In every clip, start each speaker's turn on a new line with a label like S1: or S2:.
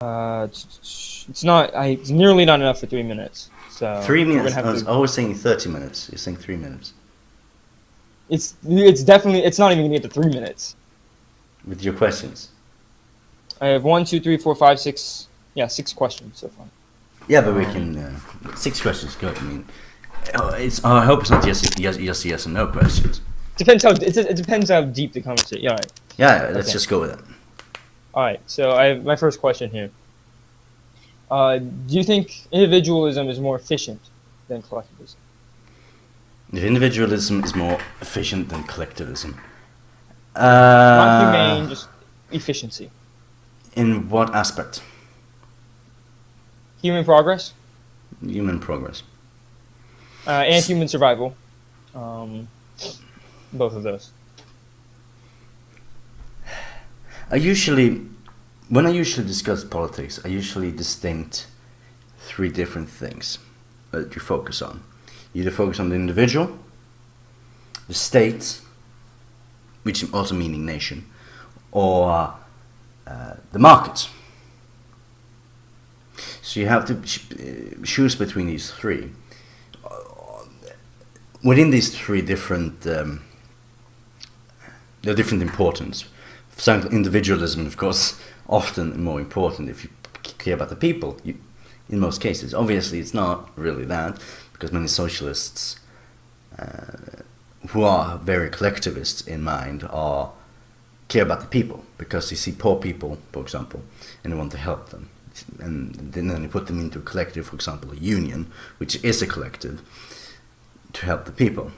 S1: It's not. It's nearly not enough for 3 minutes. So
S2: 3 minutes.
S1: we're gonna have to.
S2: I was saying 30 minutes. You're saying 3 minutes.
S1: It's definitely. It's not even gonna get to 3 minutes.
S2: With your questions.
S1: I have 1, 2, 3, 4, 5, 6. Yeah, 6 questions so far.
S2: Yeah, but we can. 6 questions. Good. I mean, I hope it's not just yes and no questions.
S1: Depends how it depends how deep the conversation. Yeah. All right.
S2: Yeah, let's
S1: Okay.
S2: just go with it.
S1: All right. So I have my first question here. Do you think individualism is more efficient than collectivism?
S2: If individualism is more efficient than collectivism.
S1: Not humane, just efficiency.
S2: In what aspect?
S1: Human progress
S2: Human progress.
S1: and human survival. Both of those.
S2: When I usually discuss politics, I usually distinct 3 different things that you focus on. You either focus on the individual, the state, which also meaning nation, or the market. So you have to choose between these 3. Within these 3 different, they're different importance. For example, individualism, of course, often more important if you care about the people. In most cases, obviously, it's not really that, because many socialists who are very collectivist in mind care about the people, because they see poor people, for example, and they want to help them. And then they put them into a collective, for example, a union, which is a collective, to help the people.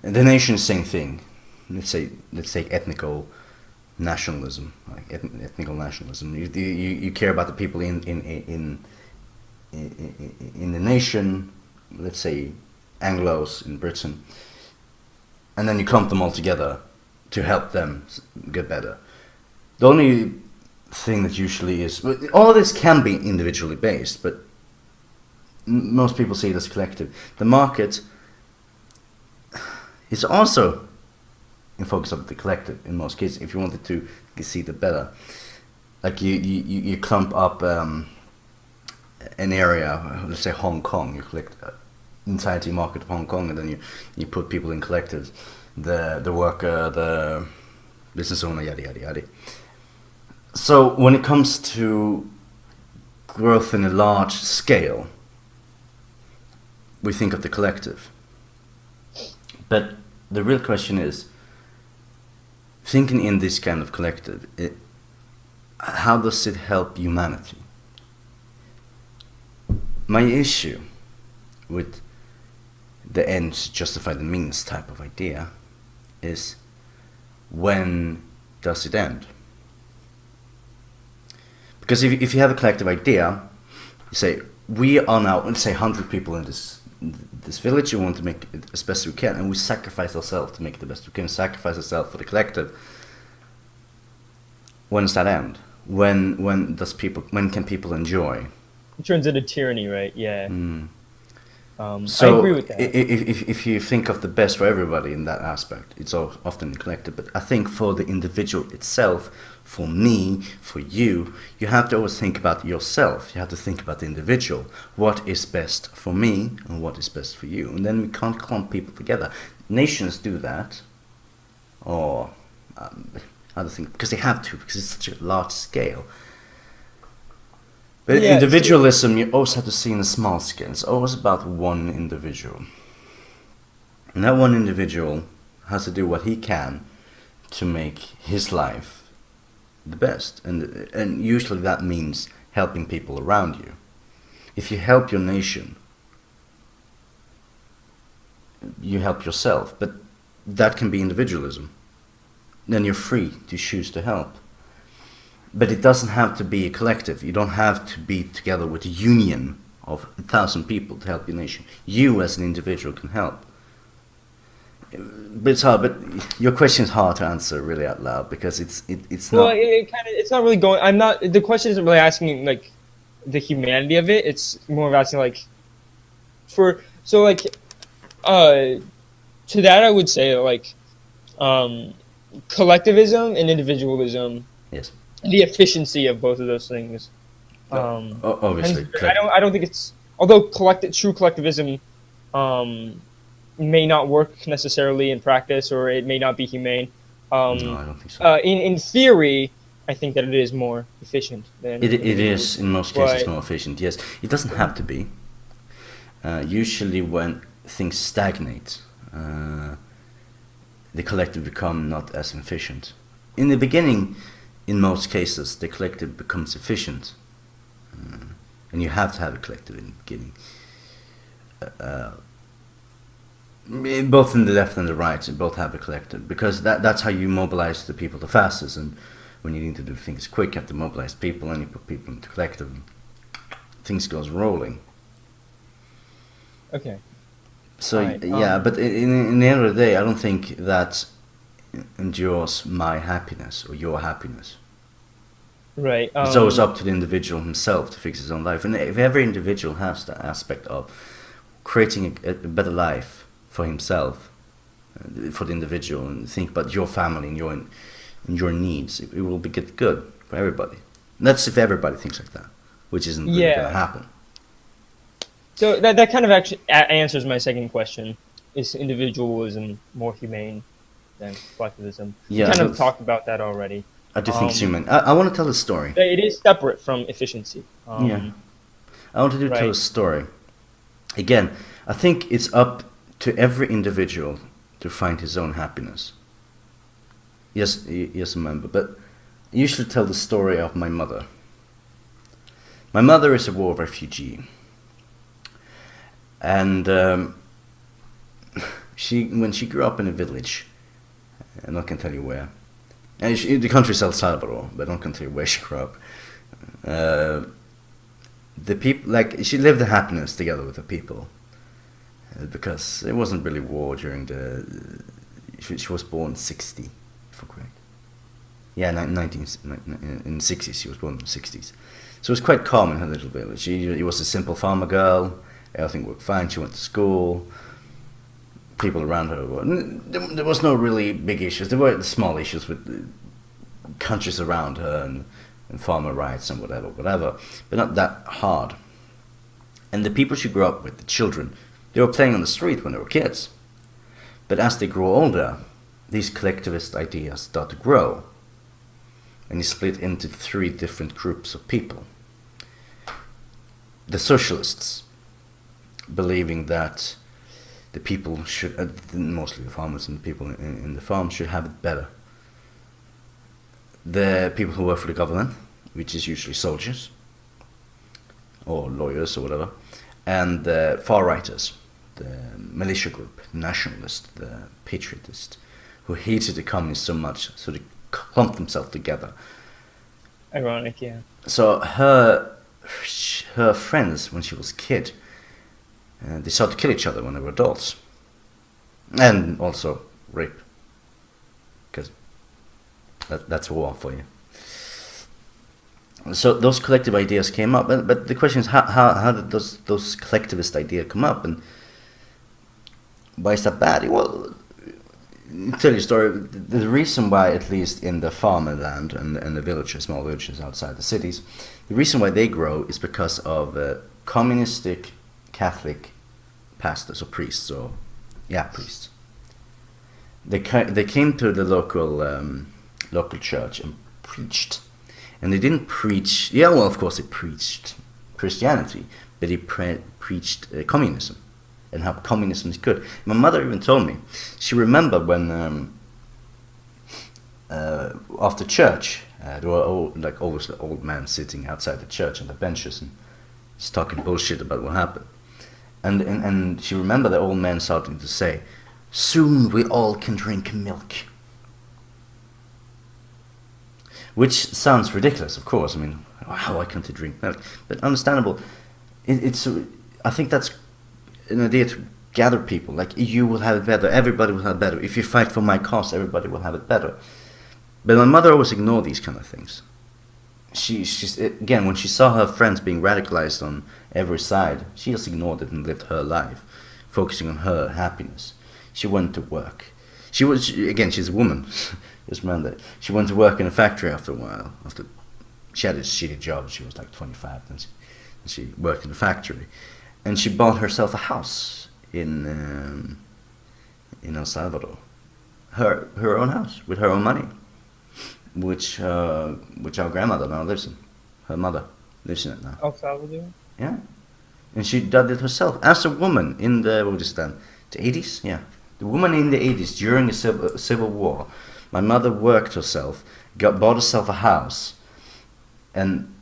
S2: And the nation, same thing. Let's say ethnical nationalism, like ethnical nationalism. You care about the people in the nation. Let's say Anglos in Britain, and then you clump them all together to help them get better. The only thing that usually is, all of this can be individually based, but most people see it as collective. The market is also in focus of the collective in most cases. If you wanted to see the better, like you clump up an area, let's say Hong Kong, you collect entirety market of Hong Kong, and then you put people in collectives, the worker, the business owner, yada yada yada. So when it comes to growth in a large scale, we think of the collective. But the real question is, thinking in this kind of collective, how does it help humanity? My issue with the ends justify the means type of idea is, when does it end? Because if you have a collective idea, you say, we are now, let's say 100 people in this village, we want to make it as best we can, and we sacrifice ourselves to make it the best we can, sacrifice ourselves for the collective. When does that end? When can people enjoy?
S1: It turns into tyranny, right? Yeah.
S2: So
S1: I agree with that.
S2: If you think of the best for everybody in that aspect, it's often collective. But I think for the individual itself, for me, for you, you have to always think about yourself. You have to think about the individual. What is best for me and what is best for you? And then we can't clump people together. Nations do that, or other things, because they have to, because it's such a large scale. But
S1: Yeah,
S2: individualism, you always have to see in a small scale. It's always about one individual. And that one individual has to do what he can to make his life the best. And usually that means helping people around you. If you help your nation, you help yourself. But that can be individualism. Then you're free to choose to help. But it doesn't have to be a collective. You don't have to be together with a union of 1,000 people to help your nation. You as an individual can help. But it's hard. But your question is hard to answer really out loud, because it's
S1: well,
S2: not.
S1: it's not really going. I'm not. The question isn't really asking like the humanity of it. It's more of asking like to that I would say like collectivism and individualism.
S2: Yes.
S1: the efficiency of both of those things.
S2: Uh,
S1: Hence,
S2: Obviously,
S1: I don't think it's, although true collectivism um, may not work necessarily in practice, or it may not be humane.
S2: no,
S1: Um,
S2: I don't think so.
S1: in theory, I think that it is more efficient than
S2: It is in
S1: individualism.
S2: most cases
S1: But
S2: more efficient. Yes, it doesn't have to be. Usually, when things stagnate, the collective become not as efficient. In the beginning, in most cases, the collective becomes efficient, and you have to have a collective in the beginning. Uh, Both in the left and the right, you both have a collective, because that's how you mobilize the people the fastest. And when you need to do things quick, you have to mobilize people, and you put people into collective, and things goes rolling.
S1: okay,
S2: So
S1: all right,
S2: yeah, but in the end of the day, I don't think that endures my happiness or your happiness.
S1: right.
S2: It's always up to the individual himself to fix his own life, and if every individual has that aspect of creating a better life for himself, for the individual, and think about your family and your needs, it will be get good for everybody. And that's if everybody thinks like that, which isn't really going to
S1: Yeah.
S2: happen.
S1: So that kind of actually answers my second question: is individualism more humane than collectivism? We
S2: Yeah,
S1: kind of talked about that already.
S2: I do think
S1: Um,
S2: human. I want to tell a story.
S1: it is separate from efficiency.
S2: Yeah, I want to tell a
S1: Right.
S2: story. Again, I think it's up to every individual to find his own happiness. Yes, yes, remember. But I usually tell the story of my mother. My mother is a war refugee, and when she grew up in a village, I'm not gonna tell you where. And the country is El Salvador, but I'm not gonna tell you where she grew up. Uh, the people, like, she lived the happiness together with the people, because it wasn't really war during the. She was born 60, if I'm correct. Yeah, in the 60s. She was born in the 60s. So it was quite calm in her little village. She was a simple farmer girl. Everything worked fine. She went to school. People around her there was no really big issues. There were small issues with countries around her and farmer rights and whatever, but not that hard. And the people she grew up with, the children, they were playing on the street when they were kids. But as they grow older, these collectivist ideas start to grow, and you split into three different groups of people. The socialists, believing that the people should, mostly the farmers and the people in the farm, should have it better. The people who work for the government, which is usually soldiers or lawyers or whatever, and the far-righters, the militia group, the nationalists, the patriotists, who hated the communists so much, so they clumped themselves together.
S1: Ironic, yeah.
S2: So her friends, when she was a kid, they started to kill each other when they were adults, and also rape, because that's war for you. So those collective ideas came up, but the question is, how did those collectivist ideas come up, and why is that bad? Well, I'll tell you a story. The reason why, at least in the farmland and the villages, small villages outside the cities, the reason why they grow is because of communistic Catholic pastors or priests, priests. They came to the local church and preached, and they didn't preach. Yeah, well, of course they preached Christianity, but they preached communism and how communism is good. My mother even told me she remembered when after church there were always the old men sitting outside the church on the benches and just talking bullshit about what happened. And she remembered the old man starting to say, "Soon we all can drink milk." Which sounds ridiculous, of course. I mean, why can't they drink milk? But understandable. I think that's an idea to gather people. Like, you will have it better. Everybody will have it better. If you fight for my cause, everybody will have it better. But my mother always ignored these kind of things. She's again, when she saw her friends being radicalized on every side, she just ignored it and lived her life, focusing on her happiness. She went to work. Again, she's a woman. Just remember that. She went to work in a factory after a while. After she had a shitty job, she was like 25, and she worked in a factory, and she bought herself a house in El Salvador, her own house with her own money, which our grandmother now lives in. Her mother lives in it now.
S1: El Salvador.
S2: Yeah, and she did it herself as a woman in the what is that? The 80s? Yeah, the woman in the 80s during the civil war. My mother worked herself, bought herself a house, and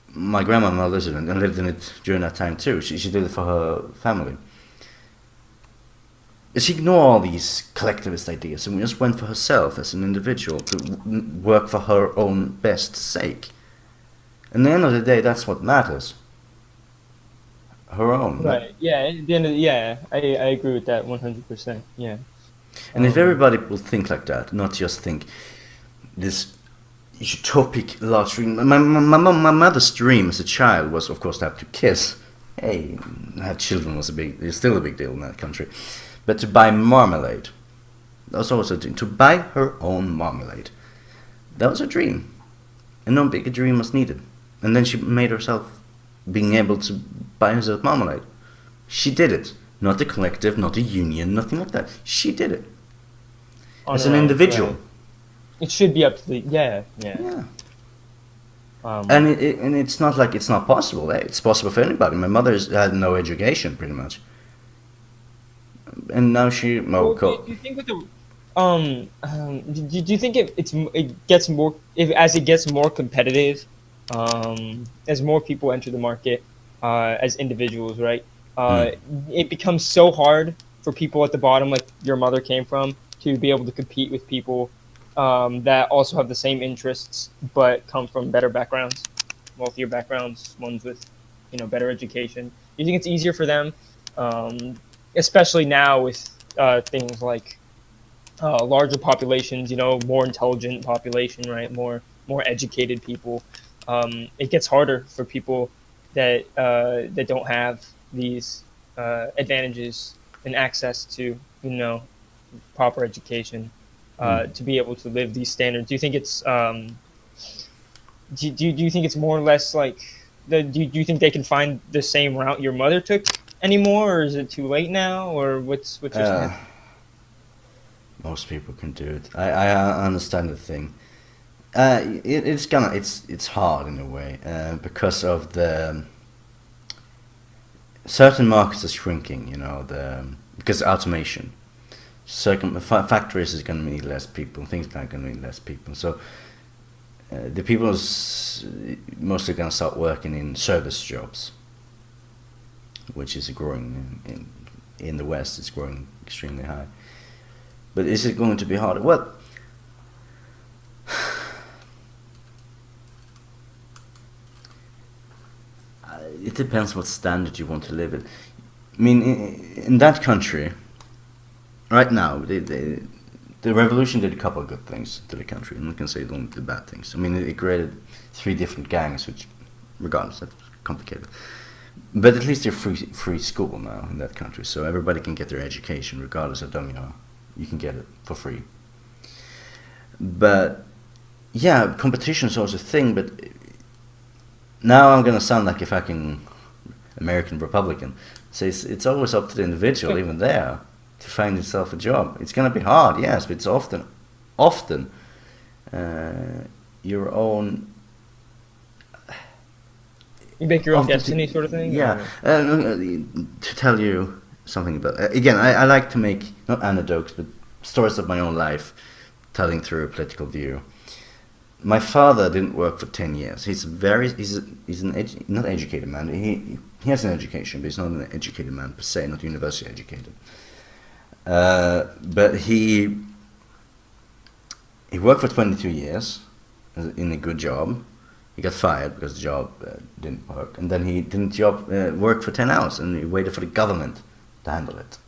S2: my grandma lived in it and lived in it during that time too. She did it for her family. She ignored all these collectivist ideas and just went for herself as an individual to work for her own best sake. And at the end of the day, that's what matters. Her own.
S1: Right. Yeah. At the end of I agree with that 100%. Yeah.
S2: And if everybody will think like that, not just think this utopic large dream. My mother's dream as a child was, of course, to have 2 kids. Hey, have children was it's still a big deal in that country. But to buy marmalade, that was always a dream. To buy her own marmalade, that was a dream. And no bigger dream was needed. And then she made herself being able to buy herself marmalade. She did it. Not a collective, not a union, nothing like that. She did it. As an individual.
S1: Right. It should be up to the yeah.
S2: And it's not like it's not possible. It's possible for anybody. My mother's had no education, pretty much, and now she.
S1: Do you think with the do you think it gets more as it gets more competitive, as more people enter the market, as individuals, right? It becomes so hard for people at the bottom, like your mother came from, to be able to compete with people that also have the same interests but come from better backgrounds, wealthier backgrounds, ones with better education. Do you think it's easier for them, especially now with things like larger populations, more intelligent population, right? More educated people. It gets harder for people that don't have these advantages and access to proper education to be able to live these standards. Do you think it's do you think it's more or less like do you think they can find the same route your mother took anymore, or is it too late now, or what's your stance?
S2: Most people can do it. I understand the thing. It's hard in a way because of the certain markets are shrinking. Because of automation. Certain factories is going to need less people. Things are going to need less people. So the people is mostly going to start working in service jobs, which is growing in the West. It's growing extremely high. But is it going to be harder? Well, it depends what standard you want to live in. I mean, in that country, right now, the revolution did a couple of good things to the country. I'm not going to say it only did bad things. I mean, it created 3 different gangs, which, regardless, that's complicated. But at least there's free school now in that country, so everybody can get their education, regardless of dumb you are. You can get it for free. But yeah, competition is also a thing. But now I'm gonna sound like a fucking American Republican. So it's always up to the individual, even there, to find himself a job. It's gonna be hard, yes, but it's often your own.
S1: You make your own destiny, sort of thing.
S2: Yeah. To tell you something about again, I like to make not anecdotes but stories of my own life, telling through a political view. My father didn't work for 10 years. He's not educated man. He has an education, but he's not an educated man per se, not university educated. But he worked for 22 years in a good job. He got fired because the job didn't work, and then he didn't work for 10 hours, and he waited for the government to handle it.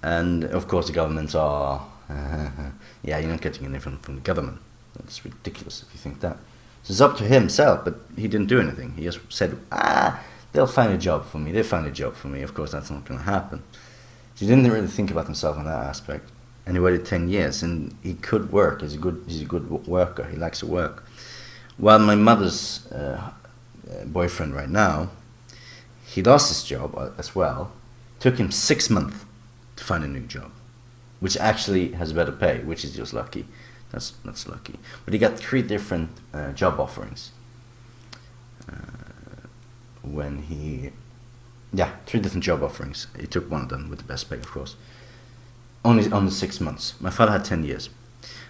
S2: And of course, the governments are, yeah, you're not getting anything from the government. That's ridiculous if you think that. So it's up to himself, but he didn't do anything. He just said, they'll find a job for me. They'll find a job for me. Of course, that's not going to happen. He didn't really think about himself in that aspect. And he waited 10 years, and he could work. He's a good worker. He likes to work. While my mother's boyfriend right now, he lost his job as well. Took him 6 months to find a new job, which actually has better pay, which is just lucky. That's lucky. But he got 3 different job offerings. Yeah, 3 different job offerings. He took one of them with the best pay, of course. Only 6 months. My father had 10 years.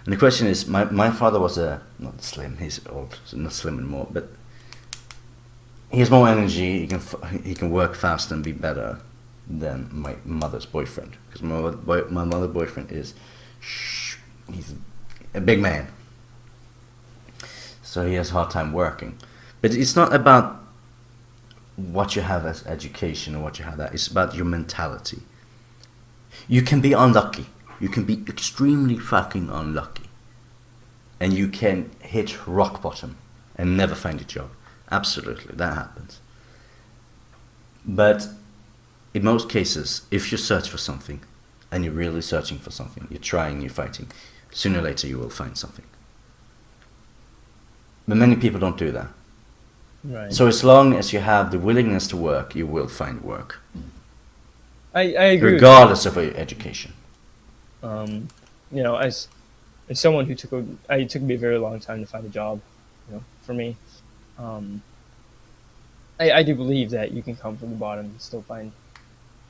S2: And the question is, my father was not slim. He's old, so not slim anymore. But he has more energy. He can work faster and be better than my mother's boyfriend. Because my mother's boyfriend he's a big man. So he has a hard time working. But it's not about what you have as education or what you have that. It's about your mentality. You can be unlucky. You can be extremely fucking unlucky. And you can hit rock bottom and never find a job. Absolutely, that happens. But in most cases, if you search for something, and you're really searching for something, you're trying, you're fighting, sooner or later you will find something. But many people don't do that.
S1: Right.
S2: So as long as you have the willingness to work, you will find work.
S1: I agree.
S2: Regardless of your education.
S1: As someone who it took me a very long time to find a job, for me. I do believe that you can come from the bottom and still find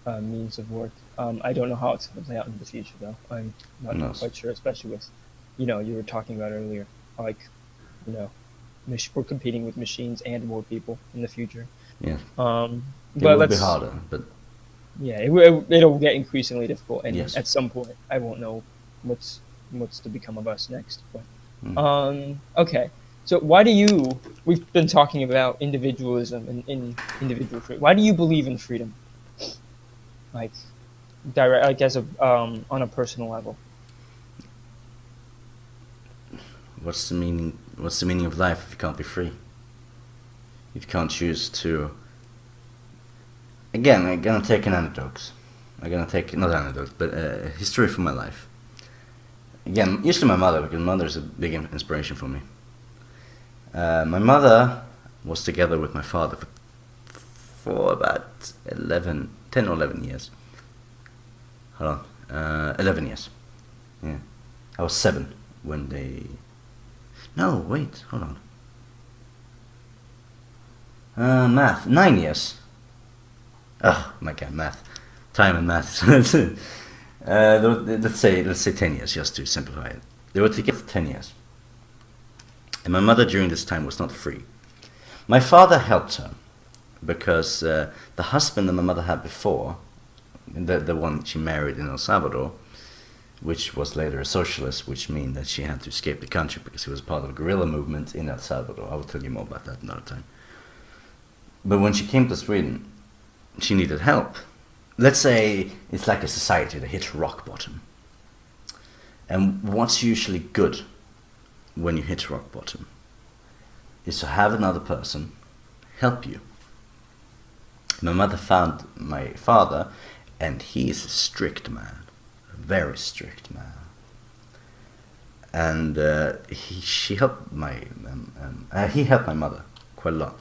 S1: means of work. I don't know how it's going to play out in the future, though. I'm not quite sure, especially with, you were talking about earlier, like, we're competing with machines and more people in the future.
S2: Yeah.
S1: But
S2: it will be harder, but
S1: yeah, it'll get increasingly difficult, and
S2: yes.
S1: At some point, I won't know what's to become of us next. But okay. So we've been talking about individualism and individual freedom. Why do you believe in freedom? Like, as on a personal level.
S2: What's the meaning of life if you can't be free? If you can't choose to... Again, I'm gonna take an anecdote. I'm gonna take, not anecdote, but a history from my life. Again, usually my mother, because my mother is a big inspiration for me. My mother was together with my father for about 10 or 11 years. Hold on, 11 years. Yeah, I was 7 when they... No, wait, hold on. Math, 9 years. Oh my god, math. Time and math. Let's say 10 years, just to simplify it. They were together for 10 years. And my mother during this time was not free. My father helped her because the husband that my mother had before, the one she married in El Salvador, which was later a socialist, which means that she had to escape the country because he was part of a guerrilla movement in El Salvador. I will tell you more about that another time. But when she came to Sweden, she needed help. Let's say it's like a society that hits rock bottom. And what's usually good when you hit rock bottom is to have another person help you. My mother found my father, and he is a strict man, a very strict man. And he helped my mother quite a lot.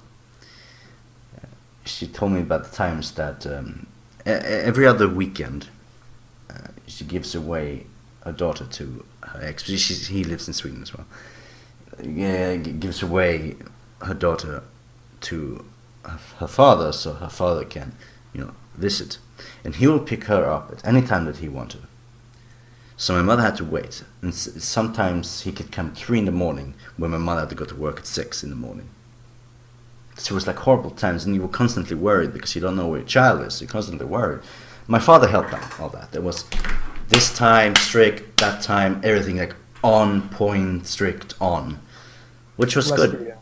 S2: She told me about the times that every other weekend she gives away her daughter to her ex. He lives in Sweden as well. Gives away her daughter to her father, so her father can, visit, and he will pick her up at any time that he wanted. So my mother had to wait, and sometimes he could come 3 in the morning when my mother had to go to work at 6 in the morning. So it was like horrible times, and you were constantly worried because you don't know where your child is. You're constantly worried. My father helped out all that. There was this time strict, that time everything like on point, strict on, which was good.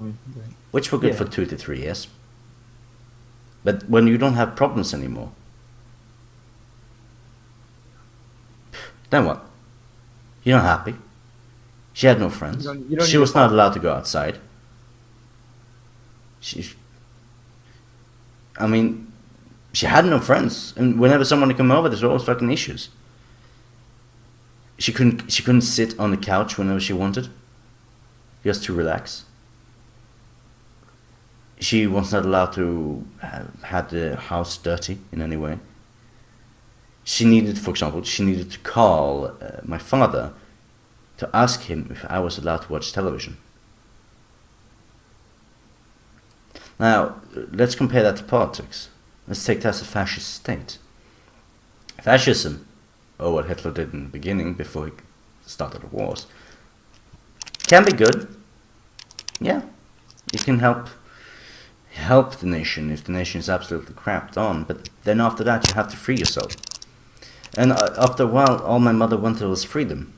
S2: Which were good for 2 to 3 years. But when you don't have problems anymore, then what? You're not happy. She had no friends. She was not allowed to go outside. She had no friends, and whenever someone would come over, there's always fucking issues. She couldn't sit on the couch whenever she wanted, just to relax. She was not allowed to have the house dirty in any way. She needed, for example, to call my father to ask him if I was allowed to watch television. Now, let's compare that to politics. Let's take that as a fascist state. Fascism, or what Hitler did in the beginning before he started the wars, can be good. Yeah, it can help the nation if the nation is absolutely crapped on, but then after that you have to free yourself. And after a while, all my mother wanted was freedom.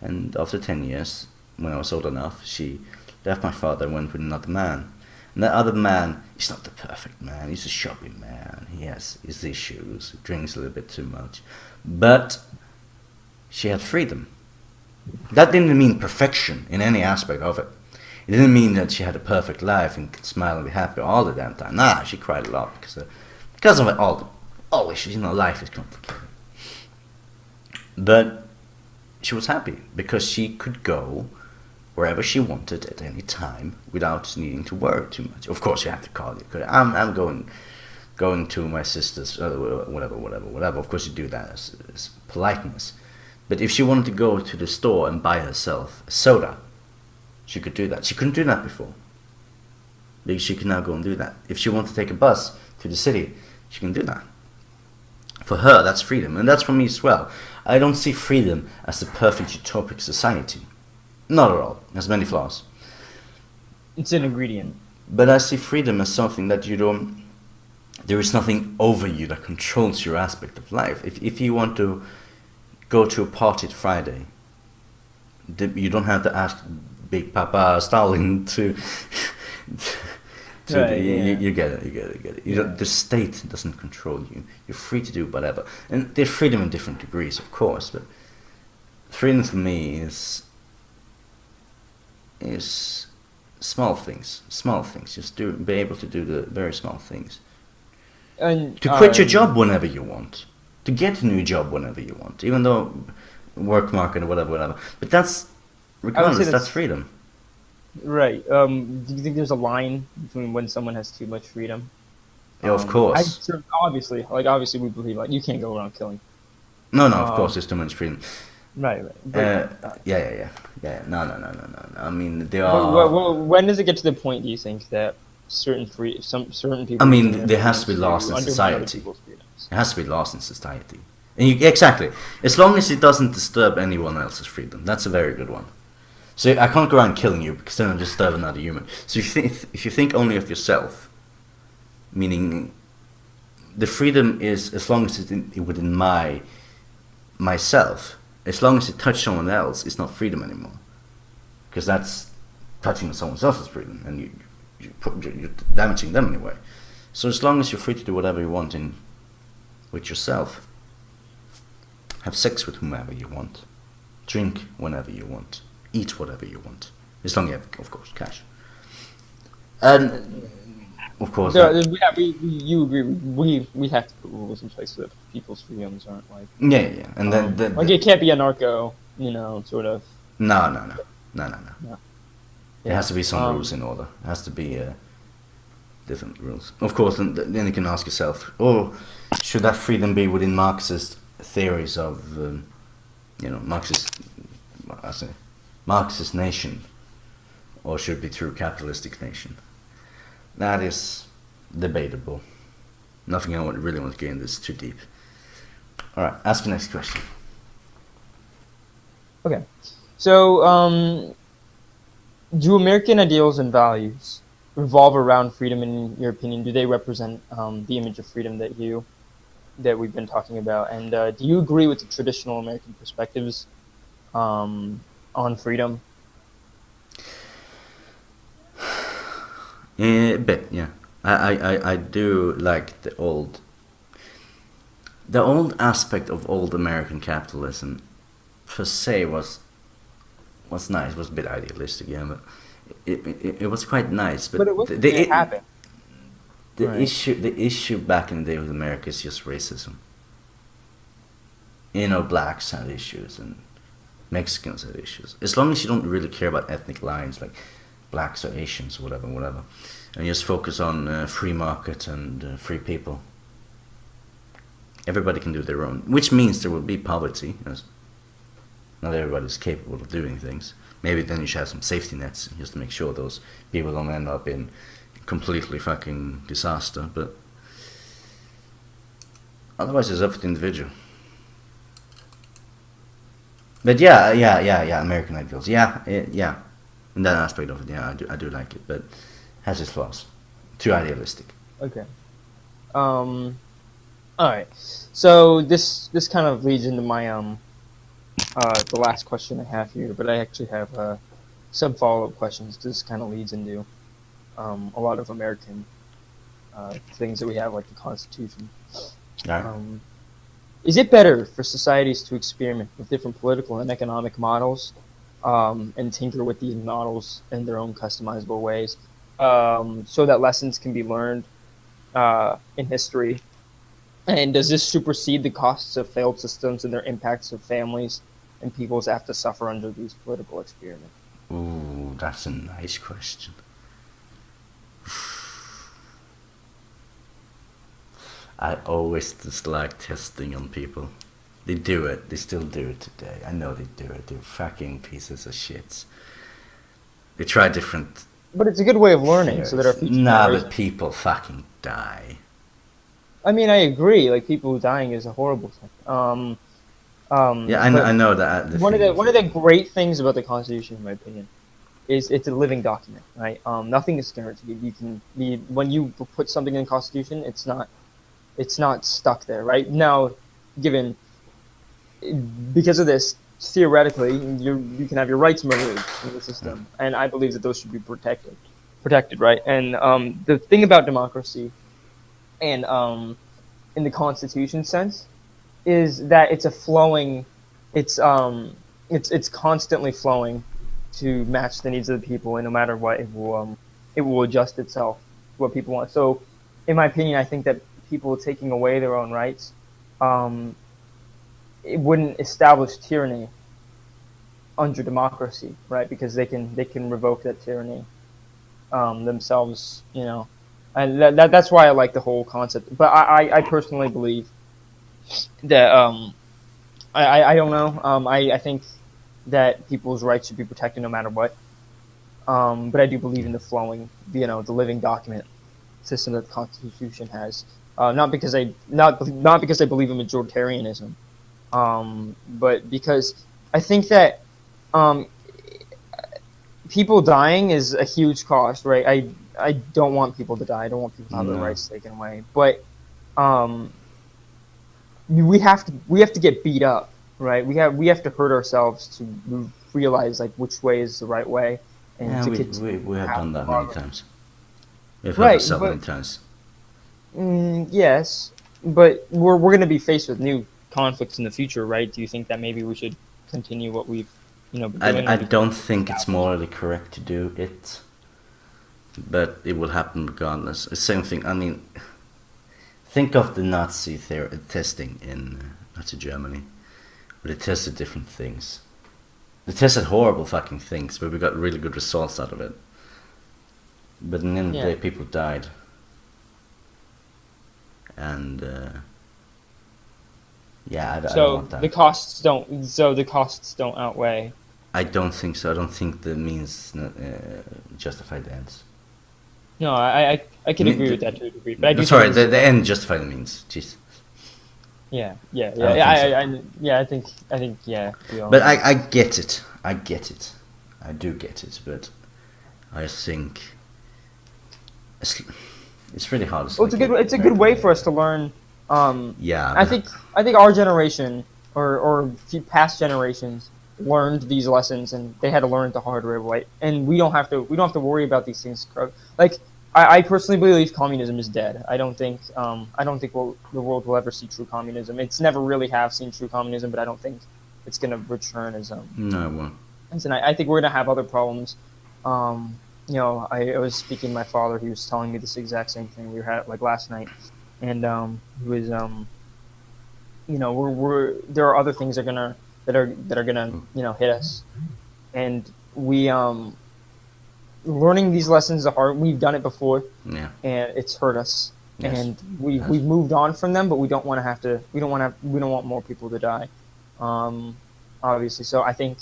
S2: And after 10 years, when I was old enough, she left my father and went with another man. And that other man is not the perfect man. He's a shabby man. He has his issues. He drinks a little bit too much. But she had freedom. That didn't mean perfection in any aspect of it. It didn't mean that she had a perfect life and could smile and be happy all the damn time. Nah, she cried a lot because of all issues. Life is complicated. But she was happy because she could go wherever she wanted at any time without needing to worry too much. Of course, you have to call you. I'm going to my sister's, whatever. Of course, you do that as politeness. But if she wanted to go to the store and buy herself a soda, she could do that. She couldn't do that before. Because she can now go and do that. If she wanted to take a bus to the city, she can do that. For her, that's freedom. And that's for me as well. I don't see freedom as the perfect utopic society. Not at all. It has many flaws.
S1: It's an ingredient.
S2: But I see freedom as something that you don't... There is nothing over you that controls your aspect of life. If you want to go to a party Friday, you don't have to ask Big Papa Stalin to...
S1: Right,
S2: you get it. The state doesn't control you. You're free to do whatever. And there's freedom in different degrees, of course, but freedom for me is small things. Just be able to do the very small things.
S1: And
S2: To quit your job whenever you want. To get a new job whenever you want. Even though work market or whatever. But that's, regardless, that's freedom.
S1: Right. Do you think there's a line between when someone has too much freedom?
S2: Yeah, of course.
S1: Obviously we believe you can't go around killing.
S2: No, of course, there's too much freedom.
S1: Right.
S2: Yeah. No. I mean, there are...
S1: When does it get to the point, do you think, that certain people...
S2: I mean, there has to be laws in society. It has to be laws in society. And exactly. As long as it doesn't disturb anyone else's freedom. That's a very good one. So I can't go around killing you because then I'll disturb another human. So if you think only of yourself, meaning the freedom is as long as it's within myself, as long as it touches someone else, it's not freedom anymore. Because that's touching someone else's freedom and you're damaging them anyway. So as long as you're free to do whatever you want with yourself, have sex with whomever you want, drink whenever you want, eat whatever you want, as long as you have, of course, cash. And of course,
S1: you agree. We have to put rules in place so that people's freedoms aren't
S2: yeah. And then
S1: it can't be a narco, sort of.
S2: No. There has to be some rules in order. It has to be different rules. Of course, then you can ask yourself, should that freedom be within Marxist theories of, Marxist nation, or should it be through capitalistic nation? That is debatable. Nothing I really want to get into this too deep. Alright, ask the next question.
S1: Okay. So, do American ideals and values revolve around freedom in your opinion? Do they represent the image of freedom that we've been talking about? And do you agree with the traditional American perspectives on freedom?
S2: A bit, yeah. I do like the old aspect of old American capitalism per se was nice. It was a bit idealistic, yeah, but it was quite nice.
S1: But it wasn't. It happened. Right.
S2: The issue back in the day with America is just racism. Blacks had issues and Mexicans had issues. As long as you don't really care about ethnic lines like blacks or Asians or whatever, and you just focus on free market and free people, everybody can do their own. Which means there will be poverty, as not everybody's capable of doing things. Maybe then you should have some safety nets just to make sure those people don't end up in completely fucking disaster. But otherwise, it's up to the individual. But yeah, American Ideals, yeah. In that aspect of it, yeah, I do like it, but it has its flaws. Too idealistic.
S1: Okay. All right. So this kind of leads into my the last question I have here, but I actually have some follow-up questions. This kind of leads into a lot of American things that we have, like the Constitution.
S2: Right.
S1: Is it better for societies to experiment with different political and economic models and tinker with these models in their own customizable ways so that lessons can be learned in history? And does this supersede the costs of failed systems and their impacts of families and peoples have to suffer under these political experiments?
S2: Ooh, that's a nice question. I always dislike testing on people. They do it. They still do it today. I know they do it. They're fucking pieces of shit. They try different
S1: But it's a good way of learning
S2: theories.
S1: so that our future
S2: Nah,
S1: generations...
S2: but people fucking die.
S1: I mean, I agree. Like, people dying is a horrible thing.
S2: Yeah,
S1: But
S2: I know that.
S1: one of the great things about the Constitution, in my opinion, is it's a living document, right? Nothing is guaranteed. When you put something in the Constitution, it's not stuck there, right? Now, given because of this, theoretically, you can have your rights removed in the system, and I believe that those should be protected, right? And the thing about democracy, and in the Constitution sense, is that it's a flowing, it's constantly flowing to match the needs of the people, and no matter what, it will adjust itself to what people want. So, in my opinion, I think that people taking away their own rights, it wouldn't establish tyranny under democracy, right? Because they can revoke that tyranny themselves, and that's why I like the whole concept. But I personally believe that I don't know. I think that people's rights should be protected no matter what. But I do believe in the flowing, the living document system that the Constitution has. Not because I believe in majoritarianism, but because I think that people dying is a huge cost, right? I don't want people to die. I don't want people to have their
S2: No.
S1: rights taken away. But we have to get beat up, right? We have to hurt ourselves to realize like which way is the right way, and
S2: Yeah,
S1: to
S2: we have done that many times. We've hurt
S1: Right,
S2: ourselves many
S1: but
S2: times.
S1: yes, but we're going to be faced with new conflicts in the future, right? Do you think that maybe we should continue what we've been doing?
S2: I don't think it's morally correct to do it, but it will happen regardless. The same thing. I mean, think of the Nazi testing in Nazi Germany, where they tested different things. They tested horrible fucking things, but we got really good results out of it. But in the end of the day, people died. And I don't want that.
S1: The costs don't outweigh.
S2: I don't think so. I don't think the means justify the ends.
S1: No, I can agree with that to a degree, but I do.
S2: Sorry, the end justify the means. Jeez.
S1: Yeah. I think we all
S2: But
S1: know.
S2: I get it. I do get it. But I think it's really hard.
S1: Well, it's a good way for us to learn.
S2: Yeah.
S1: I think our generation or past generations learned these lessons, and they had to learn it the hard way, right? And we don't have to worry about these things. Like I personally believe communism is dead. I don't think the world will ever see true communism. It's never really have seen true communism, but I don't think it's gonna return as
S2: No, it won't.
S1: And I think we're gonna have other problems I was speaking to my father. He was telling me this exact same thing. We were at like last night, and he was we're there are other things that are gonna hit us, and we learning these lessons the hard. We've done it before,
S2: Yeah.
S1: and it's hurt us,
S2: Yes.
S1: and we've moved on from them, but we don't want to have to. We don't want more people to die, um, obviously. So I think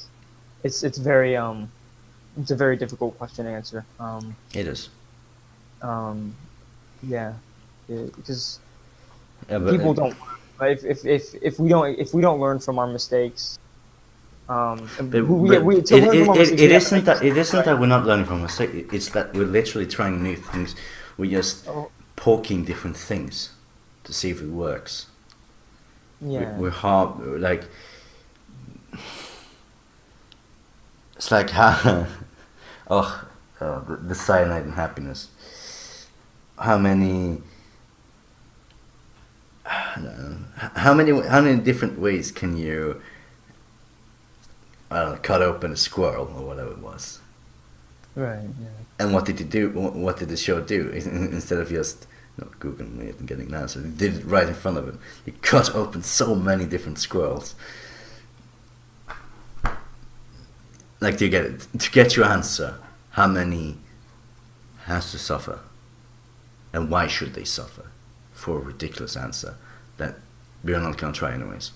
S1: it's very it's a very difficult question to answer.
S2: It is.
S1: Um, yeah, because
S2: Yeah, but
S1: people don't. If we don't learn from our mistakes,
S2: but,
S1: we
S2: but
S1: to learn from our mistakes,
S2: it
S1: we have to
S2: isn't
S1: make
S2: that
S1: mistakes, right?
S2: we're not learning from mistakes. It's that we're literally trying new things. We're just
S1: Oh,
S2: poking different things to see if it works.
S1: yeah,
S2: We're hard, like it's like how the cyanide and happiness. How many how many different ways can you I don't know, cut open a squirrel or whatever it was?
S1: right, yeah,
S2: And what did it do? What did the show do? Instead of just googling it and getting an answer, they did it right in front of him. He cut open so many different squirrels. Like to get your answer, how many has to suffer, and why should they suffer for a ridiculous answer that we're not gonna try anyways.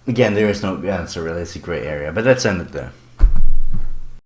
S2: Again, there is no answer really. It's a grey area, but let's end it there.